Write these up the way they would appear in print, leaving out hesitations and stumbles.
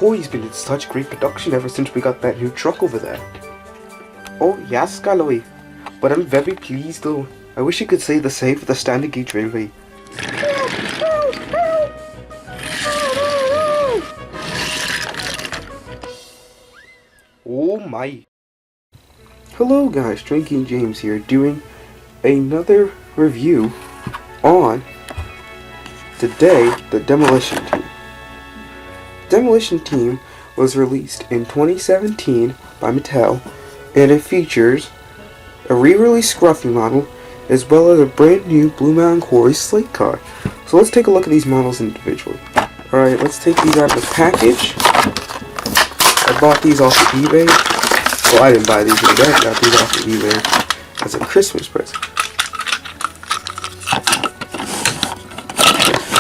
McCoy's been in such great production ever since we got that new truck over there. Oh yes, Galloway, but I'm very pleased though. I wish you could say the same for the standard gauge railway. Oh my. Hello guys, Drinking James here, doing another review on today the Demolition Team. Demolition Team was released in 2017 by Mattel, and it features a re-released Scruffy model as well as a brand new Blue Mountain Quarry slate car. So let's take a look at these models individually. Alright, let's take these out of the package. I bought these off of eBay. Well, I didn't buy these, but I got these off of eBay as a Christmas present.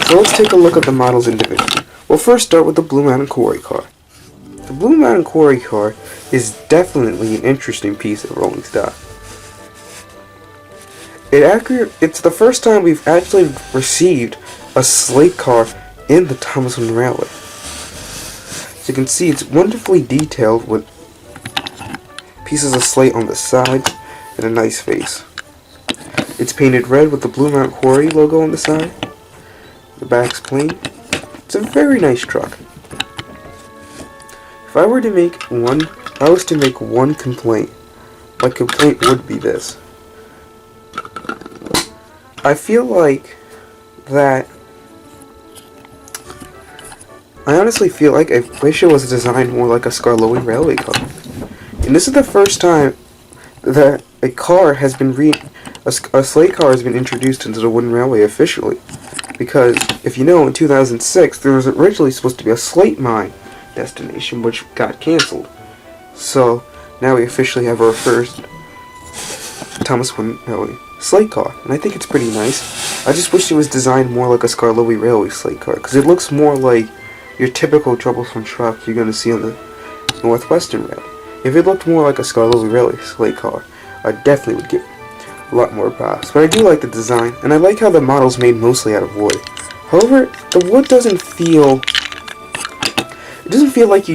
So let's take a look at the models individually. We'll first start with the Blue Mountain Quarry car. The Blue Mountain Quarry car is definitely an interesting piece of rolling stock. It's the first time we've actually received a slate car in the Thomaston Railway. As you can see, it's wonderfully detailed with pieces of slate on the sides and a nice face. It's painted red with the Blue Mountain Quarry logo on the side. The back's plain. It's a very nice truck. If I was to make one complaint, my complaint would be this. I feel like that. I honestly feel like I wish it was designed more like a Skarloey railway car. And this is the first time that a slate car has been introduced into the wooden railway officially. Because, if you know, in 2006, there was originally supposed to be a slate mine destination, which got cancelled. So, now we officially have our first Thomaston Railway slate car, and I think it's pretty nice. I just wish it was designed more like a Skarloey railway slate car, because it looks more like your typical troublesome truck you're going to see on the Northwestern Rail. If it looked more like a Skarloey railway slate car, I definitely would give a lot more props. But I do like the design, and I like how the model's made mostly out of wood. However, the wood doesn't feel like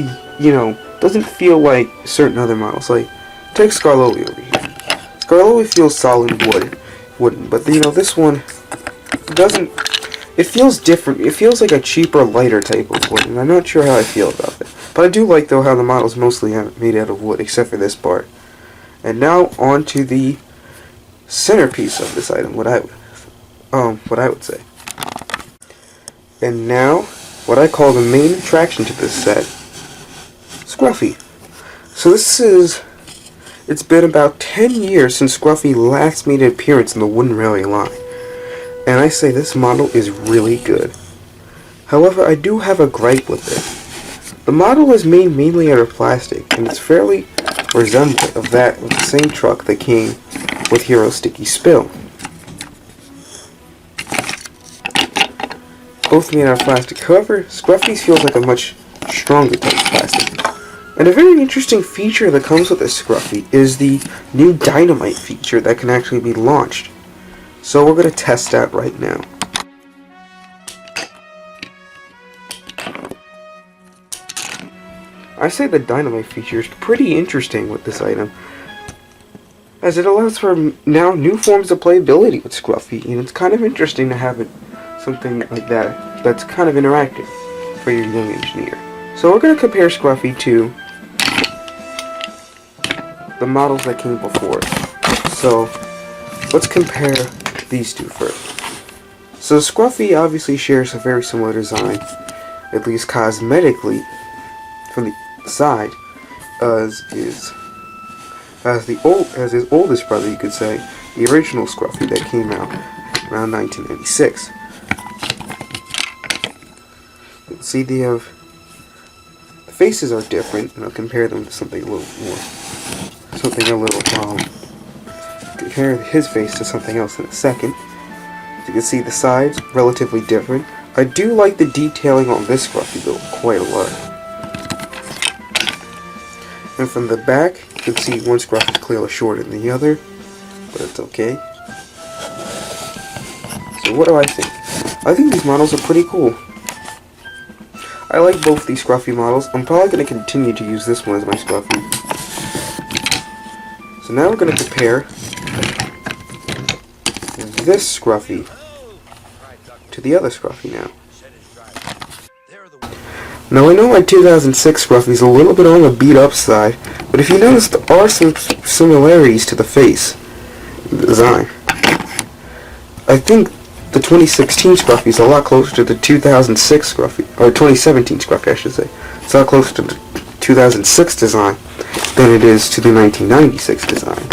doesn't feel like certain other models. Like, take Skarloey over here. Skarloey feels solid wooden, but this one doesn't. It feels different. It feels like a cheaper, lighter type of wood, and I'm not sure how I feel about it. But I do like though how the model's mostly made out of wood, except for this part. And now on to the centerpiece of this item, what I would say. And now, what I call the main attraction to this set, Scruffy. So it's been about 10 years since Scruffy last made an appearance in the wooden railway line. And I say this model is really good. However, I do have a gripe with it. The model is made mainly out of plastic, and it's fairly resemblant of the same truck that came with Hero Sticky Spill. Both made out of plastic. However, Scruffy's feels like a much stronger type of plastic. And a very interesting feature that comes with this Scruffy is the new dynamite feature that can actually be launched. So we're going to test that right now. I say the dynamite feature is pretty interesting with this item, as it allows for now new forms of playability with Scruffy, and it's kind of interesting to have something like that that's kind of interactive for your young engineer. So we're going to compare Scruffy to the models that came before it. So let's compare these two first. So Scruffy obviously shares a very similar design, at least cosmetically, from the side, as his oldest brother, you could say, the original Scruffy that came out around 1996. You can see the faces are different, and I'll compare them to something a little compare his face to something else in a second. As you can see, the sides relatively different. I do like the detailing on this Scruffy though quite a lot. And from the back, you can see one Scruffy is clearly shorter than the other, but it's okay. So what do I think? I think these models are pretty cool. I like both these Scruffy models. I'm probably going to continue to use this one as my Scruffy. So now we're going to compare this Scruffy to the other Scruffy now. Now I know my 2006 Scruffy is a little bit on the beat up side, but if you notice there are some similarities to the face design. I think the 2016 Scruffy is a lot closer to the 2006 Scruffy, or 2017 Scruffy I should say. It's a lot closer to the 2006 design than it is to the 1996 design.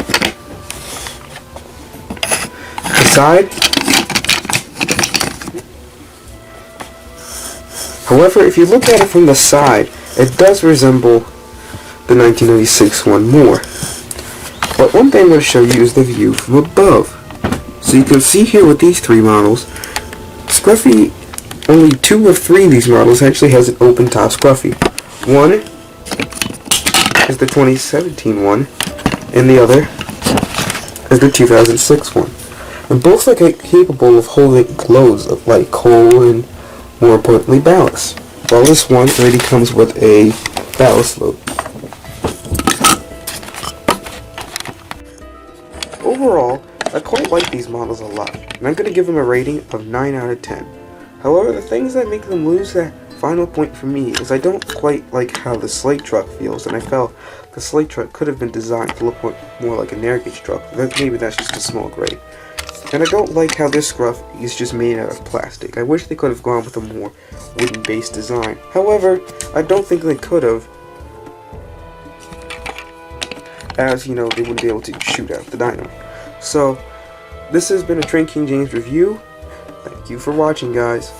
The side, however, if you look at it from the side, it does resemble the 1996 one more. But one thing I'm going to show you is the view from above. So you can see here with these three models, Scruffy, only 2 of 3 of these models actually has an open top Scruffy. One is the 2017 one, and the other is the 2006 one. And both are capable of holding loads of like coal and, more importantly, ballast. While this one already comes with a ballast load. Overall, I quite like these models a lot, and I'm going to give them a rating of 9 out of 10. However, the things that make them lose that final point for me is I don't quite like how the slate truck feels, and I felt the slate truck could have been designed to look more like a narrowgauge truck. Maybe that's just a small grade. And I don't like how this Scruff is just made out of plastic. I wish they could have gone with a more wooden-based design. However, I don't think they could have, as you know, they wouldn't be able to shoot out the dynamite. So, this has been a Train King James review. Thank you for watching, guys.